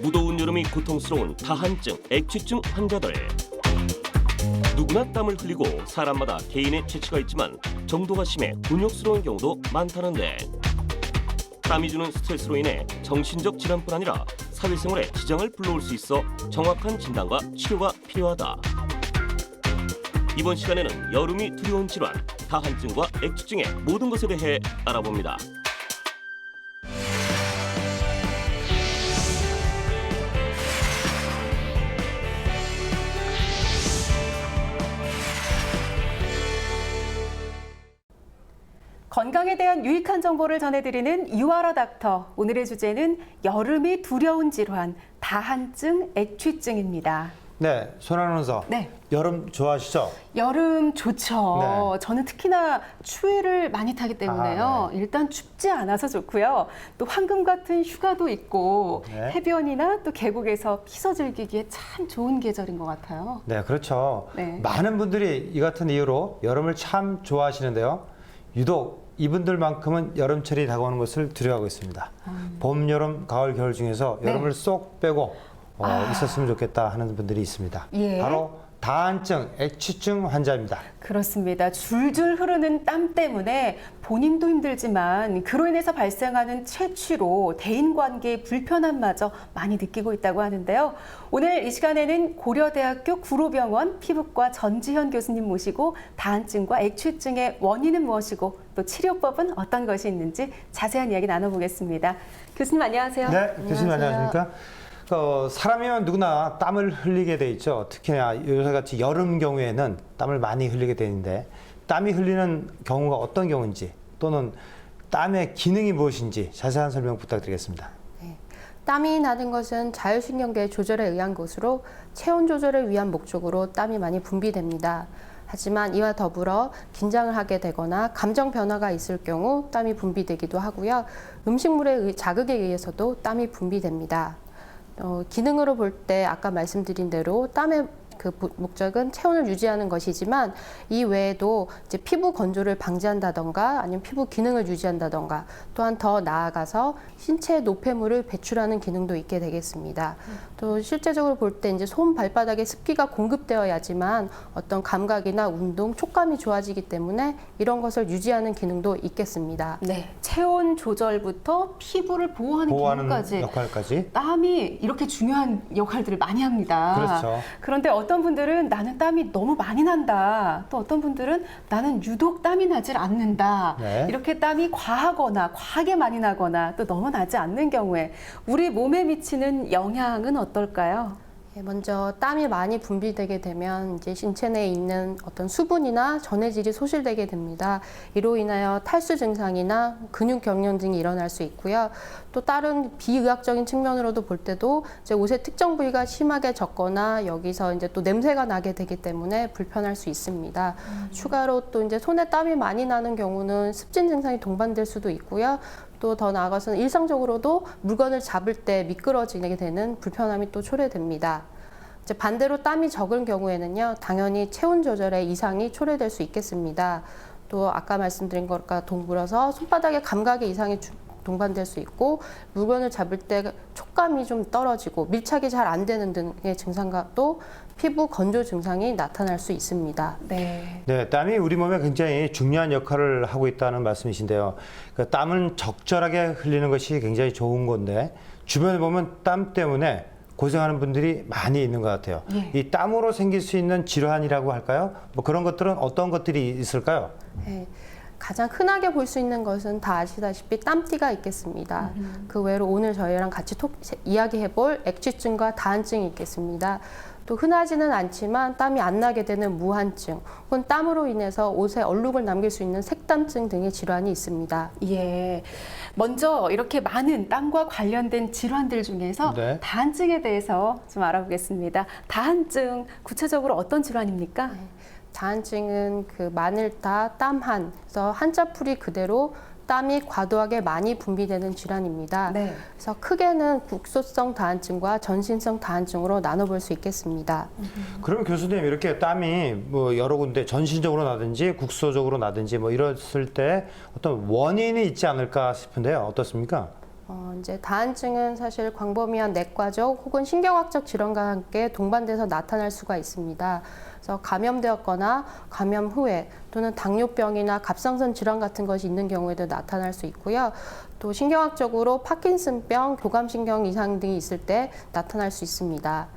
무더운 여름이 고통스러운 다한증, 액취증 환자들. 누구나 땀을 흘리고 사람마다 개인의 체취가 있지만 정도가 심해 곤욕스러운 경우도 많다는데 땀이 주는 스트레스로 인해 정신적 질환뿐 아니라 사회생활에 지장을 불러올 수 있어 정확한 진단과 치료가 필요하다. 이번 시간에는 여름이 두려운 질환, 다한증과 액취증의 모든 것에 대해 알아봅니다. 건강에 대한 유익한 정보를 전해드리는 유아라 닥터. 오늘의 주제는 여름이 두려운 질환, 다한증, 액취증입니다. 네, 손 아나운서. 네. 여름 좋아하시죠? 여름 좋죠. 네. 저는 특히나 추위를 많이 타기 때문에요. 네. 일단 춥지 않아서 좋고요. 또 황금 같은 휴가도 있고 네. 해변이나 또 계곡에서 피서 즐기기에 참 좋은 계절인 것 같아요. 네, 그렇죠. 네. 많은 분들이 이 같은 이유로 여름을 참 좋아하시는데요. 유독 이분들만큼은 여름철이 다가오는 것을 두려워하고 있습니다. 봄, 여름, 가을, 겨울 중에서 네. 여름을 쏙 빼고 있었으면 좋겠다 하는 분들이 있습니다. 예. 바로 다한증, 액취증 환자입니다. 그렇습니다. 줄줄 흐르는 땀 때문에 본인도 힘들지만 그로 인해서 발생하는 체취로 대인관계의 불편함마저 많이 느끼고 있다고 하는데요. 오늘 이 시간에는 고려대학교 구로병원 피부과 전지현 교수님 모시고 다한증과 액취증의 원인은 무엇이고 또 치료법은 어떤 것이 있는지 자세한 이야기 나눠보겠습니다. 교수님 안녕하세요. 네, 교수님 안녕하십니까? 사람이면 누구나 땀을 흘리게 돼 있죠. 특히나 요새같이 여름 경우에는 땀을 많이 흘리게 되는데 땀이 흘리는 경우가 어떤 경우인지 또는 땀의 기능이 무엇인지 자세한 설명 부탁드리겠습니다. 네. 땀이 나는 것은 자율신경계 조절에 의한 것으로 체온 조절을 위한 목적으로 땀이 많이 분비됩니다. 하지만 이와 더불어 긴장을 하게 되거나 감정 변화가 있을 경우 땀이 분비되기도 하고요. 음식물의 자극에 의해서도 땀이 분비됩니다. 기능으로 볼 때 아까 말씀드린 대로 땀의 그 목적은 체온을 유지하는 것이지만 이 외에도 이제 피부 건조를 방지한다던가 아니면 피부 기능을 유지한다던가 또한 더 나아가서 신체 노폐물을 배출하는 기능도 있게 되겠습니다. 또 실제적으로 볼 때 이제 손 발바닥에 습기가 공급되어야지만 어떤 감각이나 운동, 촉감이 좋아지기 때문에 이런 것을 유지하는 기능도 있겠습니다. 네, 체온 조절부터 피부를 보호하는 기능까지 역할까지. 땀이 이렇게 중요한 역할들을 많이 합니다. 그렇죠. 그런데 어떤 분들은 나는 땀이 너무 많이 난다. 또 어떤 분들은 나는 유독 땀이 나질 않는다. 네. 이렇게 땀이 과하거나 과하게 많이 나거나 또 너무 나지 않는 경우에 우리 몸에 미치는 영향은 어떨까요? 먼저 땀이 많이 분비되게 되면 이제 신체 내에 있는 어떤 수분이나 전해질이 소실되게 됩니다. 이로 인하여 탈수 증상이나 근육 경련 등이 일어날 수 있고요. 또 다른 비의학적인 측면으로도 볼 때도 이제 옷의 특정 부위가 심하게 젖거나 여기서 이제 또 냄새가 나게 되기 때문에 불편할 수 있습니다. 추가로 또 이제 손에 땀이 많이 나는 경우는 습진 증상이 동반될 수도 있고요. 또 더 나아가서는 일상적으로도 물건을 잡을 때 미끄러지게 되는 불편함이 또 초래됩니다. 이제 반대로 땀이 적은 경우에는요, 당연히 체온 조절에 이상이 초래될 수 있겠습니다. 또 아까 말씀드린 것과 동물어서 손바닥에 감각의 이상이 동반될 수 있고 물건을 잡을 때 촉감이 좀 떨어지고 밀착이 잘 안 되는 등의 증상과 또 피부 건조 증상이 나타날 수 있습니다. 네. 네, 땀이 우리 몸에 굉장히 중요한 역할을 하고 있다는 말씀이신데요. 그 땀은 적절하게 흘리는 것이 굉장히 좋은 건데 주변에 보면 땀 때문에 고생하는 분들이 많이 있는 것 같아요. 예. 이 땀으로 생길 수 있는 질환이라고 할까요? 뭐 그런 것들은 어떤 것들이 있을까요? 네. 가장 흔하게 볼 수 있는 것은 다 아시다시피 땀띠가 있겠습니다. 그 외로 오늘 저희랑 같이 이야기해볼 액취증과 다한증이 있겠습니다. 또 흔하지는 않지만 땀이 안 나게 되는 무한증, 혹은 땀으로 인해서 옷에 얼룩을 남길 수 있는 색담증 등의 질환이 있습니다. 예. 먼저 이렇게 많은 땀과 관련된 질환들 중에서 네. 다한증에 대해서 좀 알아보겠습니다. 다한증 구체적으로 어떤 질환입니까? 다한증은 그 마늘타, 땀한, 그래서 한자풀이 그대로 땀이 과도하게 많이 분비되는 질환입니다. 네. 그래서 크게는 국소성 다한증과 전신성 다한증으로 나눠볼 수 있겠습니다. 그러면 교수님 이렇게 땀이 뭐 여러 군데 전신적으로 나든지 국소적으로 나든지 뭐 이랬을 때 어떤 원인이 있지 않을까 싶은데요. 어떻습니까? 이제 다한증은 사실 광범위한 내과적 혹은 신경학적 질환과 함께 동반돼서 나타날 수가 있습니다. 그래서 감염되었거나 감염 후에 또는 당뇨병이나 갑상선 질환 같은 것이 있는 경우에도 나타날 수 있고요. 또 신경학적으로 파킨슨병, 교감신경 이상 등이 있을 때 나타날 수 있습니다.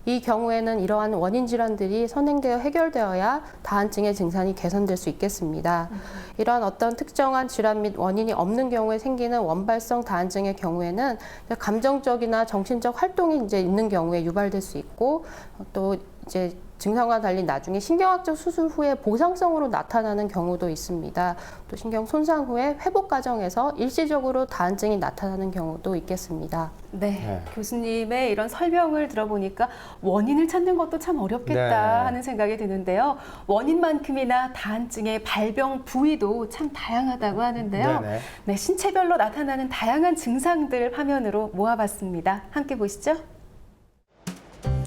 이 경우에는 이러한 원인 질환들이 선행되어 해결되어야 다한증의 증상이 개선될 수 있겠습니다. 이러한 어떤 특정한 질환 및 원인이 없는 경우에 생기는 원발성 다한증의 경우에는 감정적이나 정신적 활동이 이제 있는 경우에 유발될 수 있고 또 이제 증상과 달리 나중에 신경학적 수술 후에 보상성으로 나타나는 경우도 있습니다. 또 신경 손상 후에 회복 과정에서 일시적으로 다한증이 나타나는 경우도 있겠습니다. 네, 교수님의 이런 설명을 들어보니까 원인을 찾는 것도 참 어렵겠다 네. 하는 생각이 드는데요. 원인만큼이나 다한증의 발병 부위도 참 다양하다고 하는데요. 네네. 네, 신체별로 나타나는 다양한 증상들 화면으로 모아봤습니다. 함께 보시죠.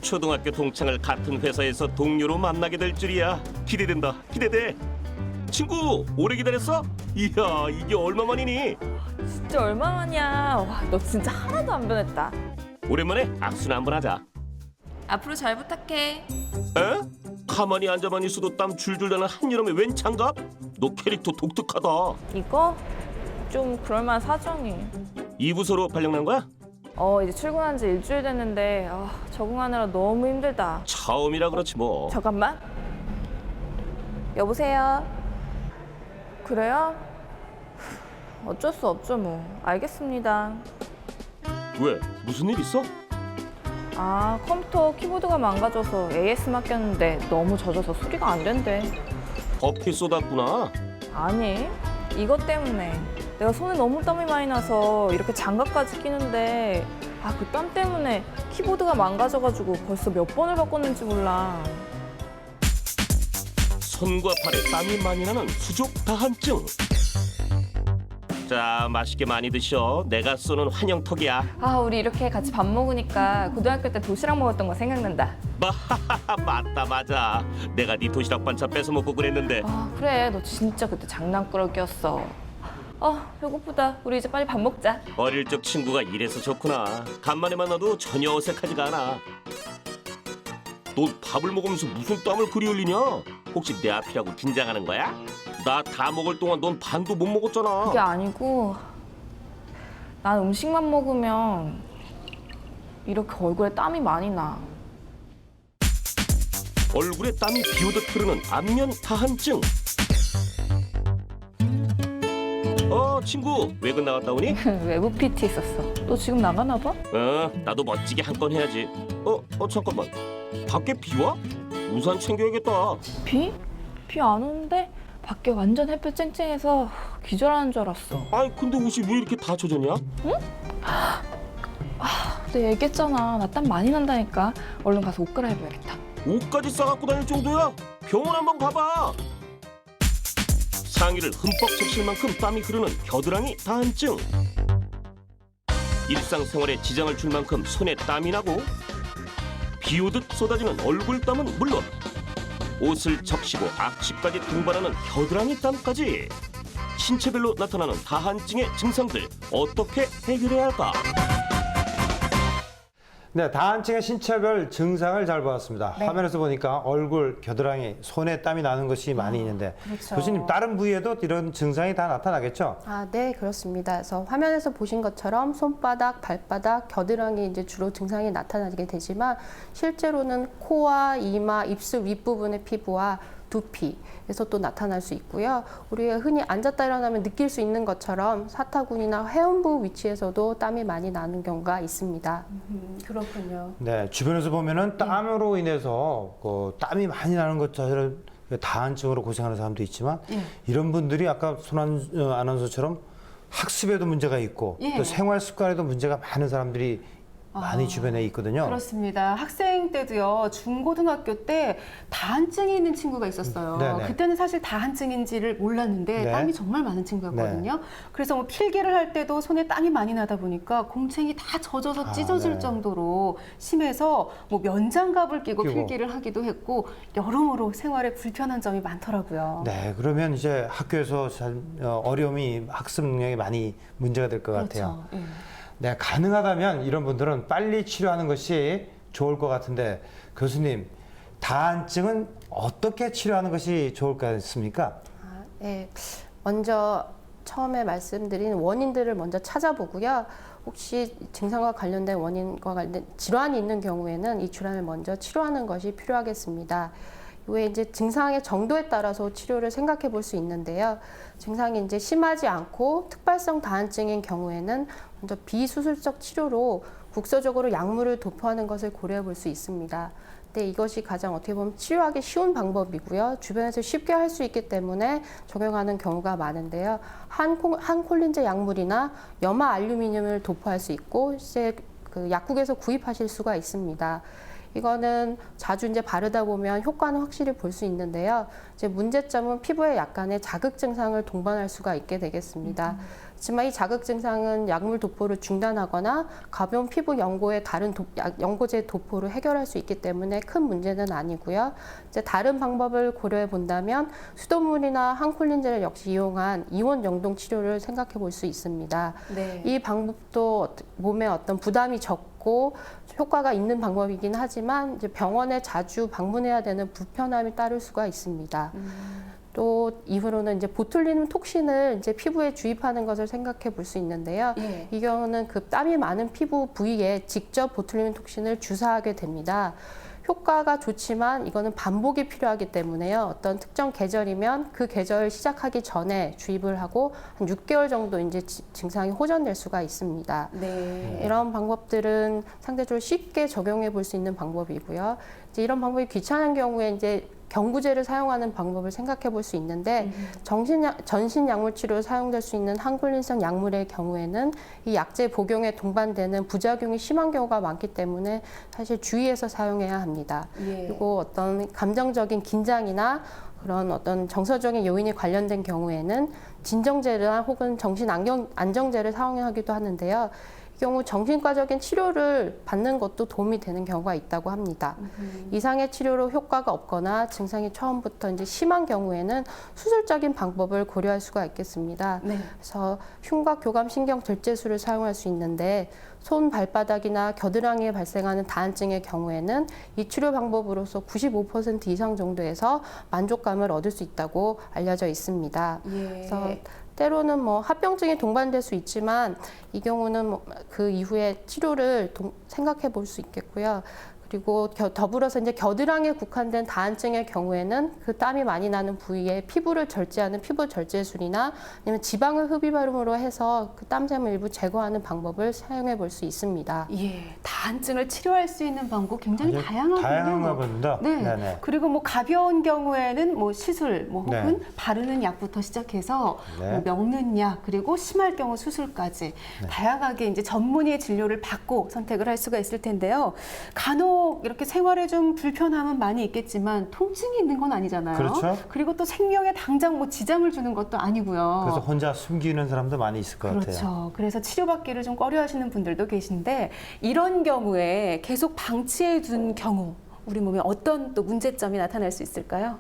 초등학교 동창을 같은 회사에서 동료로 만나게 될 줄이야. 기대된다. 기대돼. 친구, 오래 기다렸어? 이야, 이게 얼마만이니? 진짜 얼마만이야. 와, 너 진짜 하나도 안 변했다. 오랜만에 악수나 한번 하자. 앞으로 잘 부탁해. 에? 가만히 앉아만 있어도 땀 줄줄 나는 한여름에 웬 장갑? 너 캐릭터 독특하다. 이거 좀 그럴만한 사정이. 이 부서로 발령난 거야? 이제 출근한 지 일주일 됐는데 적응하느라 너무 힘들다. 처음이라 그렇지 뭐. 잠깐만. 여보세요? 그래요? 어쩔 수 없죠 뭐. 알겠습니다. 왜? 무슨 일 있어? 컴퓨터 키보드가 망가져서 AS 맡겼는데 너무 젖어서 수리가 안 된대. 버피 쏟았구나. 아니, 이것 때문에 내가 손에 너무 땀이 많이 나서 이렇게 장갑까지 끼는데 그 땀 때문에 키보드가 망가져가지고 벌써 몇 번을 바꿨는지 몰라. 손과 팔에 땀이 많이 나는 수족 다한증. 자, 맛있게 많이 드셔. 내가 쏘는 환영턱이야. 우리 이렇게 같이 밥 먹으니까 고등학교 때 도시락 먹었던 거 생각난다. 맞다, 맞아. 내가 네 도시락 반찬 뺏어 먹고 그랬는데. 그래, 너 진짜 그때 장난꾸러기였어. 배고프다. 우리 이제 빨리 밥 먹자. 어릴 적 친구가 이래서 좋구나. 간만에 만나도 전혀 어색하지가 않아. 너 밥을 먹으면서 무슨 땀을 그리 흘리냐? 혹시 내 앞이라고 긴장하는 거야? 나 다 먹을 동안 넌 반도 못 먹었잖아. 그게 아니고 난 음식만 먹으면 이렇게 얼굴에 땀이 많이 나. 얼굴에 땀이 비오듯 흐르는 안면 다한증. 친구, 외근 나갔다 오니? 외부 PT 있었어. 너 지금 나가나 봐? 나도 멋지게 한 건 해야지. 잠깐만. 밖에 비 와? 우산 챙겨야겠다. 비? 비 안 오는데? 밖에 완전 햇볕 쨍쨍해서 기절하는 줄 알았어. 아니, 근데 옷이 왜 이렇게 다 젖었냐? 내가 얘기했잖아. 나 땀 많이 난다니까. 얼른 가서 옷 갈아입어야겠다. 옷까지 싸갖고 다닐 정도야? 병원 한번 가봐. 상의를 흠뻑 적실 만큼 땀이 흐르는 겨드랑이 다한증. 일상생활에 지장을 줄 만큼 손에 땀이 나고 비오듯 쏟아지는 얼굴 땀은 물론 옷을 적시고 악취까지 등반하는 겨드랑이 땀까지 신체별로 나타나는 다한증의 증상들 어떻게 해결해야 할까? 네, 다한증의 신체별 증상을 잘 보았습니다. 네. 화면에서 보니까 얼굴, 겨드랑이, 손에 땀이 나는 것이 많이 있는데 그렇죠. 교수님 다른 부위에도 이런 증상이 다 나타나겠죠? 네, 그렇습니다. 그래서 화면에서 보신 것처럼 손바닥, 발바닥, 겨드랑이 이제 주로 증상이 나타나게 되지만 실제로는 코와 이마, 입술 윗부분의 피부와 두피에서 또 나타날 수 있고요. 우리가 흔히 앉았다 일어나면 느낄 수 있는 것처럼 사타구니나 회음부 위치에서도 땀이 많이 나는 경우가 있습니다. 그렇군요. 네, 주변에서 보면은 땀으로 인해서 땀이 많이 나는 것처럼 다한증으로 고생하는 사람도 있지만 이런 분들이 아까 손한 아나운서처럼 학습에도 문제가 있고 예. 또 생활 습관에도 문제가 많은 사람들이 많이 주변에 있거든요. 그렇습니다. 학생 때도요, 중고등학교 때 다한증이 있는 친구가 있었어요. 네네. 그때는 사실 다한증인지를 몰랐는데 네. 땀이 정말 많은 친구였거든요. 그래서 뭐 필기를 할 때도 손에 땀이 많이 나다 보니까 공책이 다 젖어서 찢어질 네. 정도로 심해서 뭐 면장갑을 끼고 끼고. 필기를 하기도 했고 여러모로 생활에 불편한 점이 많더라고요. 네, 그러면 이제 학교에서 어려움이 학습 능력에 많이 문제가 될 것 같아요. 그렇죠. 예. 네, 가능하다면 이런 분들은 빨리 치료하는 것이 좋을 것 같은데 교수님, 다한증은 어떻게 치료하는 것이 좋을까습니까? 네. 먼저 처음에 말씀드린 원인들을 먼저 찾아보고요. 혹시 증상과 관련된 원인과 관련된 질환이 있는 경우에는 이 질환을 먼저 치료하는 것이 필요하겠습니다. 이후에 이제 증상의 정도에 따라서 치료를 생각해 볼 수 있는데요. 증상이 이제 심하지 않고 특발성 다한증인 경우에는 먼저 비수술적 치료로 국소적으로 약물을 도포하는 것을 고려해 볼 수 있습니다. 근데 이것이 가장 어떻게 보면 치료하기 쉬운 방법이고요. 주변에서 쉽게 할 수 있기 때문에 적용하는 경우가 많은데요. 한콜린제 약물이나 염화 알루미늄을 도포할 수 있고 이제 그 약국에서 구입하실 수가 있습니다. 이거는 자주 이제 바르다 보면 효과는 확실히 볼 수 있는데요. 이제 문제점은 피부에 약간의 자극 증상을 동반할 수가 있게 되겠습니다. 하지만 이 자극 증상은 약물 도포를 중단하거나 가벼운 피부 연고의 다른 연고제 도포로 해결할 수 있기 때문에 큰 문제는 아니고요. 이제 다른 방법을 고려해 본다면 수돗물이나 한콜린제를 역시 이용한 이온 영동 치료를 생각해 볼 수 있습니다. 네. 이 방법도 몸에 어떤 부담이 적고 효과가 있는 방법이긴 하지만 이제 병원에 자주 방문해야 되는 불편함이 따를 수가 있습니다. 또 이후로는 이제 보툴리눔 톡신을 이제 피부에 주입하는 것을 생각해 볼 수 있는데요. 예. 이 경우는 그 땀이 많은 피부 부위에 직접 보툴리눔 톡신을 주사하게 됩니다. 효과가 좋지만 이거는 반복이 필요하기 때문에요. 어떤 특정 계절이면 그 계절 시작하기 전에 주입을 하고 한 6개월 정도 이제 증상이 호전될 수가 있습니다. 네. 이런 방법들은 상대적으로 쉽게 적용해 볼 수 있는 방법이고요. 이제 이런 방법이 귀찮은 경우에 이제 경구제를 사용하는 방법을 생각해 볼 수 있는데 전신 약물 치료에 사용될 수 있는 한콜린성 약물의 경우에는 이 약제 복용에 동반되는 부작용이 심한 경우가 많기 때문에 사실 주의해서 사용해야 합니다. 예. 그리고 어떤 감정적인 긴장이나 그런 어떤 정서적인 요인이 관련된 경우에는 진정제나 혹은 정신 안정제를 사용하기도 하는데요. 이 경우 정신과적인 치료를 받는 것도 도움이 되는 경우가 있다고 합니다. 이상의 치료로 효과가 없거나 증상이 처음부터 이제 심한 경우에는 수술적인 방법을 고려할 수가 있겠습니다. 네. 그래서 흉곽 교감 신경 절제술을 사용할 수 있는데 손 발바닥이나 겨드랑이에 발생하는 다한증의 경우에는 이 치료 방법으로서 95% 이상 정도에서 만족감을 얻을 수 있다고 알려져 있습니다. 예. 그래서 때로는 뭐 합병증이 동반될 수 있지만 이 경우는 뭐 그 이후에 치료를 생각해 볼 수 있겠고요. 그리고 더불어서 이제 겨드랑이에 국한된 다한증의 경우에는 그 땀이 많이 나는 부위에 피부를 절제하는 피부 절제술이나 아니면 지방을 흡입으로 해서 그 땀샘을 일부 제거하는 방법을 사용해 볼 수 있습니다. 예, 다한증을 치료할 수 있는 방법 굉장히 아주 다양하군요. 다양한가 봅니다. 네. 네네. 그리고 뭐 가벼운 경우에는 뭐 시술, 뭐 혹은 네. 바르는 약부터 시작해서 네. 뭐 먹는 약, 그리고 심할 경우 수술까지 다양하게 이제 전문의 진료를 받고 선택을 할 수가 있을 텐데요. 간혹 이렇게 생활에 좀 불편함은 많이 있겠지만 통증이 있는 건 아니잖아요. 그렇죠. 그리고 또 생명에 당장 뭐 지장을 주는 것도 아니고요. 그래서 혼자 숨기는 사람도 많이 있을 것 그렇죠. 같아요. 그래서 치료받기를 좀 꺼려하시는 분들도 계신데 이런 경우에 계속 방치해 둔 경우 우리 몸에 어떤 또 문제점이 나타날 수 있을까요?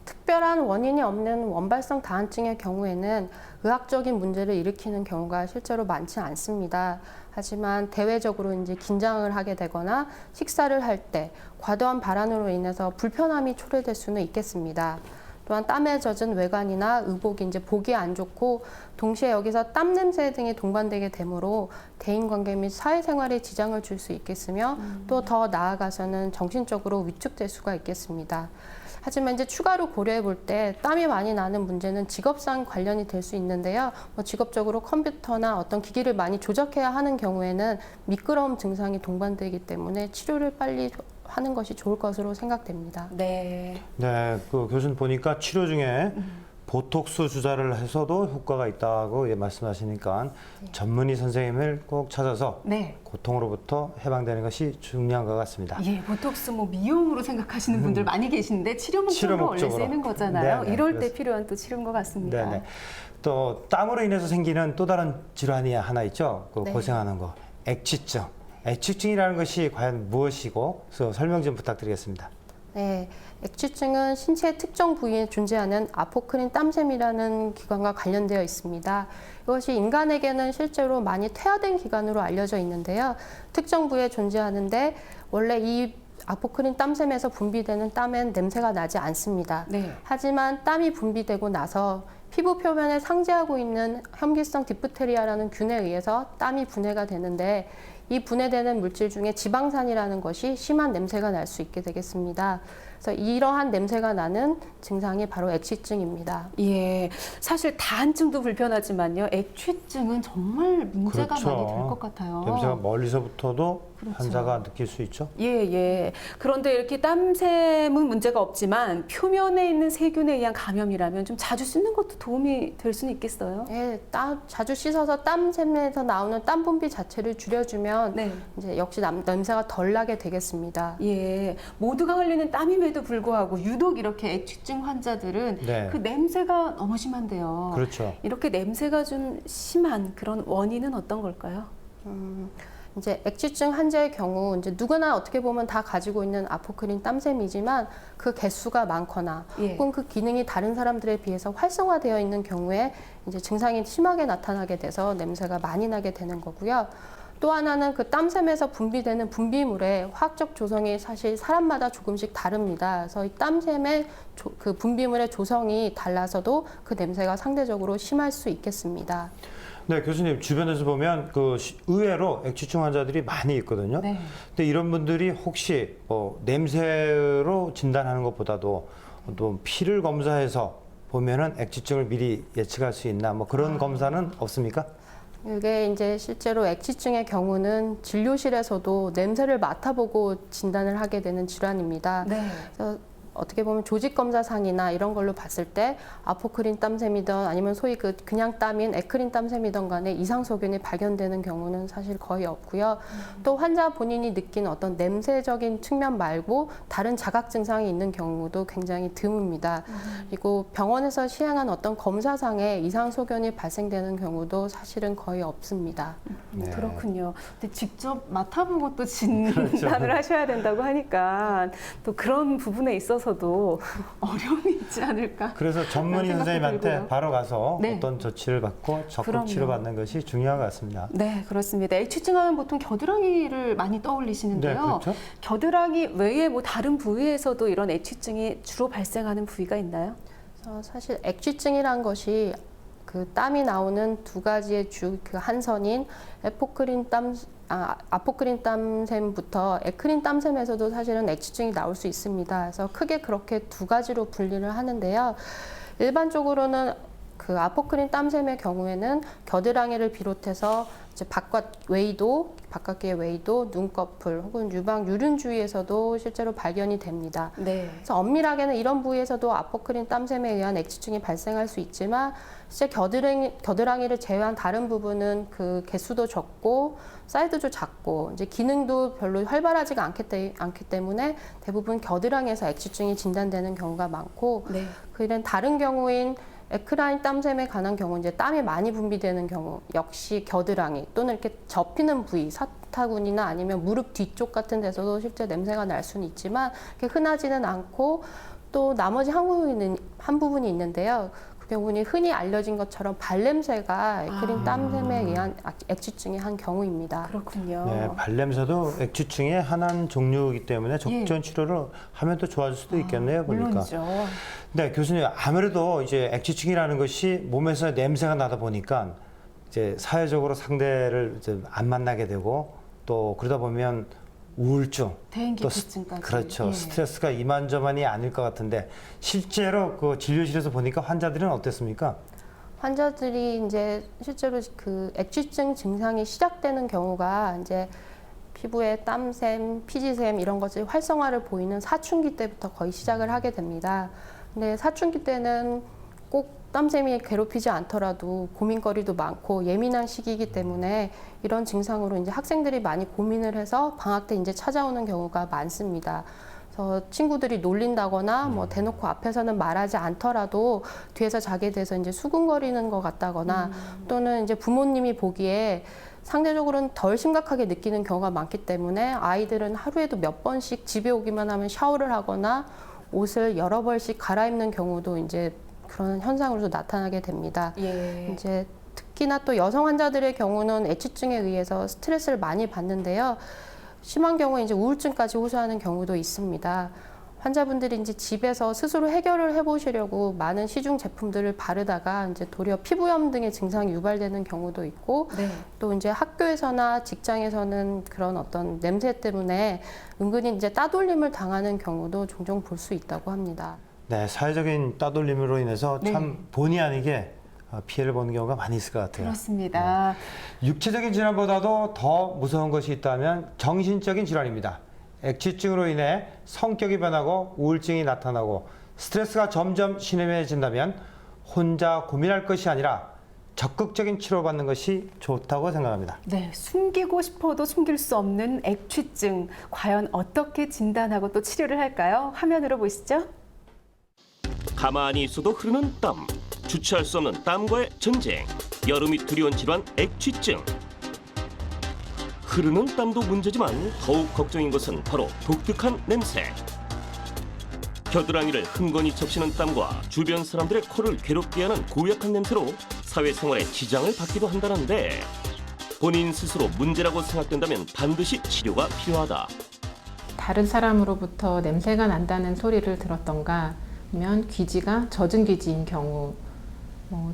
특별한 원인이 없는 원발성 다한증의 경우에는 의학적인 문제를 일으키는 경우가 실제로 많지 않습니다. 하지만 대외적으로 이제 긴장을 하게 되거나 식사를 할 때 과도한 발한으로 인해서 불편함이 초래될 수는 있겠습니다. 또한 땀에 젖은 외관이나 의복이 이제 보기 안 좋고 동시에 여기서 땀 냄새 등이 동반되게 되므로 대인관계 및 사회생활에 지장을 줄 수 있겠으며 또 더 나아가서는 정신적으로 위축될 수가 있겠습니다. 하지만 이제 추가로 고려해 볼 때 땀이 많이 나는 문제는 직업상 관련이 될 수 있는데요. 뭐 직업적으로 컴퓨터나 어떤 기기를 많이 조작해야 하는 경우에는 미끄러움 증상이 동반되기 때문에 치료를 빨리 하는 것이 좋을 것으로 생각됩니다. 네. 네, 그 교수님 보니까 치료 중에 보톡스 주사를 해서도 효과가 있다고 말씀하시니까 전문의 선생님을 꼭 찾아서 네. 고통으로부터 해방되는 것이 중요한 것 같습니다. 예, 보톡스 뭐 미용으로 생각하시는 분들 많이 계신데 치료 목적으로 원래 목적으로. 쓰는 거잖아요. 네네, 이럴 때 그래서- 필요한 또 치료인 것 같습니다. 네네. 또 땀으로 인해서 생기는 또 다른 질환이 하나 있죠. 그 네. 고생하는 거, 액취증. 액취증이라는 것이 과연 무엇이고 설명 좀 부탁드리겠습니다. 네, 액취증은 신체의 특정 부위에 존재하는 아포크린 땀샘이라는 기관과 관련되어 있습니다. 이것이 인간에게는 실제로 많이 퇴화된 기관으로 알려져 있는데요. 특정 부위에 존재하는데 원래 이 아포크린 땀샘에서 분비되는 땀엔 냄새가 나지 않습니다. 네. 하지만 땀이 분비되고 나서 피부 표면에 상재하고 있는 혐기성 디프테리아라는 균에 의해서 땀이 분해가 되는데 이 분해되는 물질 중에 지방산이라는 것이 심한 냄새가 날 수 있게 되겠습니다. 그래서 이러한 냄새가 나는 증상이 바로 액취증입니다. 예, 사실 다한증도 불편하지만요. 액취증은 정말 문제가 그렇죠. 많이 될 것 같아요. 냄새가 멀리서부터도 그렇죠. 환자가 느낄 수 있죠. 예, 예. 그런데 이렇게 땀샘은 문제가 없지만 표면에 있는 세균에 의한 감염이라면 좀 자주 씻는 것도 도움이 될 수는 있겠어요? 예, 자주 씻어서 땀샘에서 나오는 땀 분비 자체를 줄여주면 네. 이제 역시 냄새가 덜 나게 되겠습니다. 예, 모두가 흘리는 땀임에도 불구하고 유독 이렇게 액취증 환자들은 네. 그 냄새가 너무 심한데요. 그렇죠. 이렇게 냄새가 좀 심한 그런 원인은 어떤 걸까요? 이제 액취증 환자의 경우 이제 누구나 어떻게 보면 다 가지고 있는 아포크린 땀샘이지만 그 개수가 많거나 예. 혹은 그 기능이 다른 사람들에 비해서 활성화되어 있는 경우에 이제 증상이 심하게 나타나게 돼서 냄새가 많이 나게 되는 거고요. 또 하나는 그 땀샘에서 분비되는 분비물의 화학적 조성이 사실 사람마다 조금씩 다릅니다. 그래서 이 땀샘의 그 분비물의 조성이 달라서도 그 냄새가 상대적으로 심할 수 있겠습니다. 네, 교수님 주변에서 보면 의외로 액취증 환자들이 많이 있거든요. 네. 근데 이런 분들이 혹시 냄새로 진단하는 것보다도 또 피를 검사해서 보면은 액취증을 미리 예측할 수 있나 뭐 그런 검사는 없습니까? 이게 이제 실제로 액취증의 경우는 진료실에서도 냄새를 맡아보고 진단을 하게 되는 질환입니다. 네. 그래서 어떻게 보면 조직 검사상이나 이런 걸로 봤을 때 아포크린 땀샘이든 아니면 소위 그냥 땀인 에크린 땀샘이든 간에 이상 소견이 발견되는 경우는 사실 거의 없고요. 또 환자 본인이 느낀 어떤 냄새적인 측면 말고 다른 자각 증상이 있는 경우도 굉장히 드뭅니다. 그리고 병원에서 시행한 어떤 검사상에 이상 소견이 발생되는 경우도 사실은 거의 없습니다. 네. 그렇군요. 근데 직접 맡아보고 또 진단을 하셔야 된다고 하니까 또 그런 부분에 있어서도 어려움이 있지 않을까. 그래서 전문의 생각도 선생님한테 들고요. 바로 가서 네. 어떤 조치를 받고 적극 그럼요. 치료받는 것이 중요한 것 같습니다. 네, 그렇습니다. 액취증하면 보통 겨드랑이를 많이 떠올리시는데요. 네, 그렇죠. 겨드랑이 외에 뭐 다른 부위에서도 이런 액취증이 주로 발생하는 부위가 있나요? 사실 액취증이란 것이 그 땀이 나오는 두 가지의 그 한선인 아포크린 땀샘부터 에크린 땀샘에서도 사실은 액취증이 나올 수 있습니다. 그래서 크게 그렇게 두 가지로 분리를 하는데요. 일반적으로는 그 아포크린 땀샘의 경우에는 겨드랑이를 비롯해서 이제 바깥의 외이도, 눈꺼풀 혹은 유방 유륜 주위에서도 실제로 발견이 됩니다. 네. 그래서 엄밀하게는 이런 부위에서도 아포크린 땀샘에 의한 액취증이 발생할 수 있지만 실제 겨드랑이를 제외한 다른 부분은 그 개수도 적고 사이즈도 작고 이제 기능도 별로 활발하지가 않기 때문에 대부분 겨드랑이에서 액취증이 진단되는 경우가 많고 네. 그런 다른 경우인 에크라인 땀샘에 관한 경우 이제 땀이 많이 분비되는 경우 역시 겨드랑이 또는 이렇게 접히는 부위 사타구니나 아니면 무릎 뒤쪽 같은 데서도 실제 냄새가 날 수는 있지만 그렇게 흔하지는 않고 또 나머지 한 부분이 있는데요. 그 경우는 흔히 알려진 것처럼 발냄새가 에크린 땀샘에 의한 액취증의 한 경우입니다. 그렇군요. 네, 발냄새도 액취증의 한 종류이기 때문에 적정 치료를 하면 또 좋아질 수도 있겠네요. 보니까. 물론이죠. 네, 교수님 아무래도 이제 액취증이라는 것이 몸에서 냄새가 나다 보니까 이제 사회적으로 상대를 이제 안 만나게 되고 또 그러다 보면 우울증, 대인기피증까지. 그렇죠. 예. 스트레스가 이만저만이 아닐 것 같은데 실제로 그 진료실에서 보니까 환자들은 어땠습니까? 환자들이 이제 실제로 그 액취증 증상이 시작되는 경우가 이제 피부에 땀샘, 피지샘 이런 것이 활성화를 보이는 사춘기 때부터 거의 시작을 하게 됩니다. 근데 사춘기 때는 꼭 땀샘이 괴롭히지 않더라도 고민거리도 많고 예민한 시기이기 때문에 이런 증상으로 이제 학생들이 많이 고민을 해서 방학 때 이제 찾아오는 경우가 많습니다. 그래서 친구들이 놀린다거나 뭐 대놓고 앞에서는 말하지 않더라도 뒤에서 자기에 대해서 이제 수군거리는 것 같다거나 또는 이제 부모님이 보기에 상대적으로는 덜 심각하게 느끼는 경우가 많기 때문에 아이들은 하루에도 몇 번씩 집에 오기만 하면 샤워를 하거나 옷을 여러 벌씩 갈아입는 경우도 이제 그런 현상으로도 나타나게 됩니다. 예. 이제 특히나 또 여성 환자들의 경우는 애취증에 의해서 스트레스를 많이 받는데요. 심한 경우에 이제 우울증까지 호소하는 경우도 있습니다. 환자분들이 이제 집에서 스스로 해결을 해보시려고 많은 시중 제품들을 바르다가 이제 도리어 피부염 등의 증상이 유발되는 경우도 있고, 네. 또 이제 학교에서나 직장에서는 그런 어떤 냄새 때문에 은근히 이제 따돌림을 당하는 경우도 종종 볼 수 있다고 합니다. 네, 사회적인 따돌림으로 인해서 네. 참 본의 아니게 피해를 보는 경우가 많이 있을 것 같아요. 그렇습니다. 육체적인 질환보다도 더 무서운 것이 있다면 정신적인 질환입니다. 액취증으로 인해 성격이 변하고 우울증이 나타나고 스트레스가 점점 심해진다면 혼자 고민할 것이 아니라 적극적인 치료받는 것이 좋다고 생각합니다. 네, 숨기고 싶어도 숨길 수 없는 액취증. 과연 어떻게 진단하고 또 치료를 할까요? 화면으로 보시죠. 가만히 있어도 흐르는 땀, 주체할 수 없는 땀과의 전쟁, 여름이 두려운 질환 액취증. 흐르는 땀도 문제지만 더욱 걱정인 것은 바로 독특한 냄새. 겨드랑이를 흥건히 적시는 땀과 주변 사람들의 코를 괴롭게 하는 고약한 냄새로 사회생활에 지장을 받기도 한다는데, 본인 스스로 문제라고 생각된다면 반드시 치료가 필요하다. 다른 사람으로부터 냄새가 난다는 소리를 들었던가, 아니면 귀지가 젖은 귀지인 경우,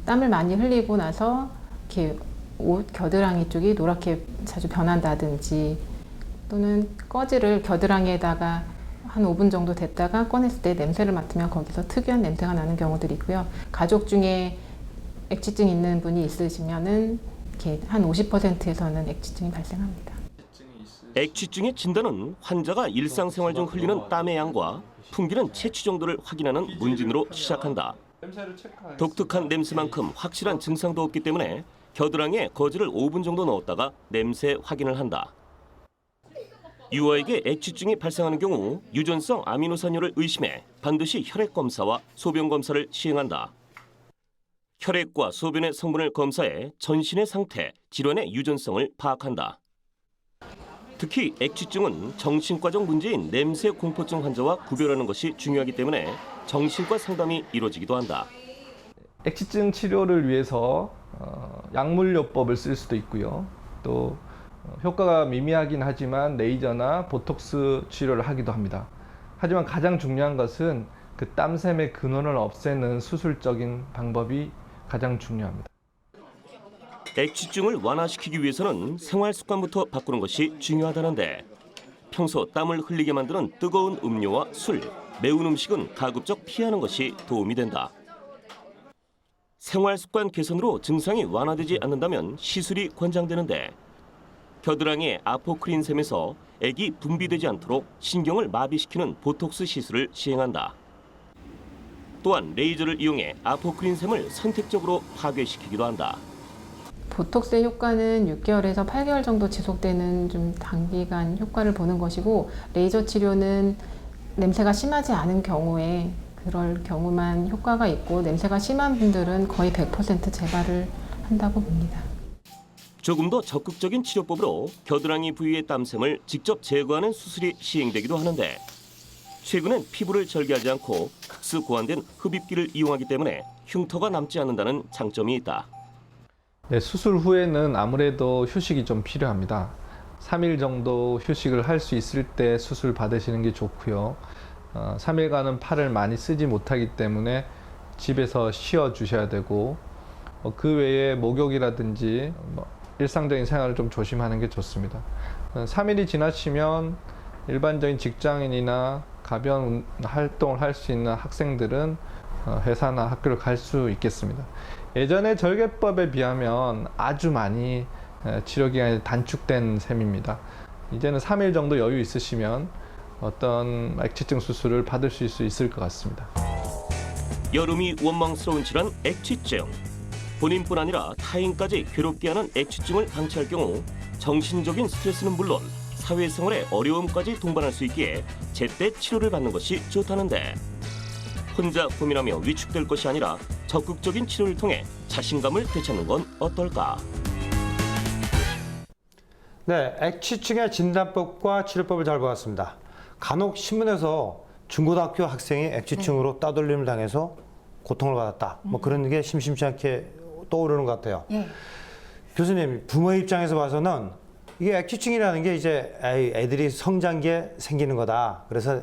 땀을 많이 흘리고 나서 이렇게 옷 겨드랑이 쪽이 노랗게 자주 변한다든지, 또는 꺼지를 겨드랑이에다가 한 5분 정도 됐다가 꺼냈을 때 냄새를 맡으면 거기서 특이한 냄새가 나는 경우들이 있고요. 가족 중에 액취증 있는 분이 있으시면은 이렇게 한 50%에서는 액취증이 발생합니다. 액취증의 진단은 환자가 일상생활 중 흘리는 땀의 양과 풍기는 채취 정도를 확인하는 문진으로 시작한다. 독특한 냄새만큼 확실한 증상도 없기 때문에 겨드랑이에 거즈를 5분 정도 넣었다가 냄새 확인을 한다. 유아에게 액취증이 발생하는 경우 유전성 아미노산요를 의심해 반드시 혈액 검사와 소변 검사를 시행한다. 혈액과 소변의 성분을 검사해 전신의 상태, 질환의 유전성을 파악한다. 특히 액취증은 정신과적 문제인 냄새 공포증 환자와 구별하는 것이 중요하기 때문에 정신과 상담이 이루어지기도 한다. 액취증 치료를 위해서 약물요법을 쓸 수도 있고요. 또 효과가 미미하긴 하지만 레이저나 보톡스 치료를 하기도 합니다. 하지만 가장 중요한 것은 그 땀샘의 근원을 없애는 수술적인 방법이 가장 중요합니다. 액취증을 완화시키기 위해서는 생활 습관부터 바꾸는 것이 중요하다는데, 평소 땀을 흘리게 만드는 뜨거운 음료와 술, 매운 음식은 가급적 피하는 것이 도움이 된다. 생활 습관 개선으로 증상이 완화되지 않는다면 시술이 권장되는데, 겨드랑이의 아포크린샘에서 액이 분비되지 않도록 신경을 마비시키는 보톡스 시술을 시행한다. 또한 레이저를 이용해 아포크린샘을 선택적으로 파괴시키기도 한다. 보톡스의 효과는 6개월에서 8개월 정도 지속되는 좀 단기간 효과를 보는 것이고, 레이저 치료는 냄새가 심하지 않은 경우에 그럴 경우만 효과가 있고, 냄새가 심한 분들은 거의 100% 재발을 한다고 봅니다. 조금 더 적극적인 치료법으로 겨드랑이 부위의 땀샘을 직접 제거하는 수술이 시행되기도 하는데, 최근엔 피부를 절개하지 않고 특수 고안된 흡입기를 이용하기 때문에 흉터가 남지 않는다는 장점이 있다. 네, 수술 후에는 아무래도 휴식이 좀 필요합니다. 3일 정도 휴식을 할 수 있을 때 수술 받으시는 게 좋고요. 3일간은 팔을 많이 쓰지 못하기 때문에 집에서 쉬어 주셔야 되고, 그 외에 목욕이라든지 일상적인 생활을 좀 조심하는 게 좋습니다. 3일이 지나치면 일반적인 직장인이나 가벼운 활동을 할 수 있는 학생들은 회사나 학교를 갈 수 있겠습니다. 예전의 절개법에 비하면 아주 많이 치료기간이 단축된 셈입니다. 이제는 3일 정도 여유 있으시면 어떤 액취증 수술을 받으실 수 있을 것 같습니다. 여름이 원망스러운 질환 액취증. 본인뿐 아니라 타인까지 괴롭게 하는 액취증을 방치할 경우 정신적인 스트레스는 물론 사회생활의 어려움까지 동반할 수 있기에 제때 치료를 받는 것이 좋다는데, 혼자 고민하며 위축될 것이 아니라 적극적인 치료를 통해 자신감을 되찾는 건 어떨까? 네, 액취증의 진단법과 치료법을 잘 보았습니다. 간혹 신문에서 중고등학교 학생이 액취증으로 따돌림을 당해서 고통을 받았다. 뭐 그런 게 심심치 않게 떠오르는 것 같아요. 예. 교수님, 부모의 입장에서 봐서는 이게 액취증이라는 게 이제 애들이 성장기에 생기는 거다. 그래서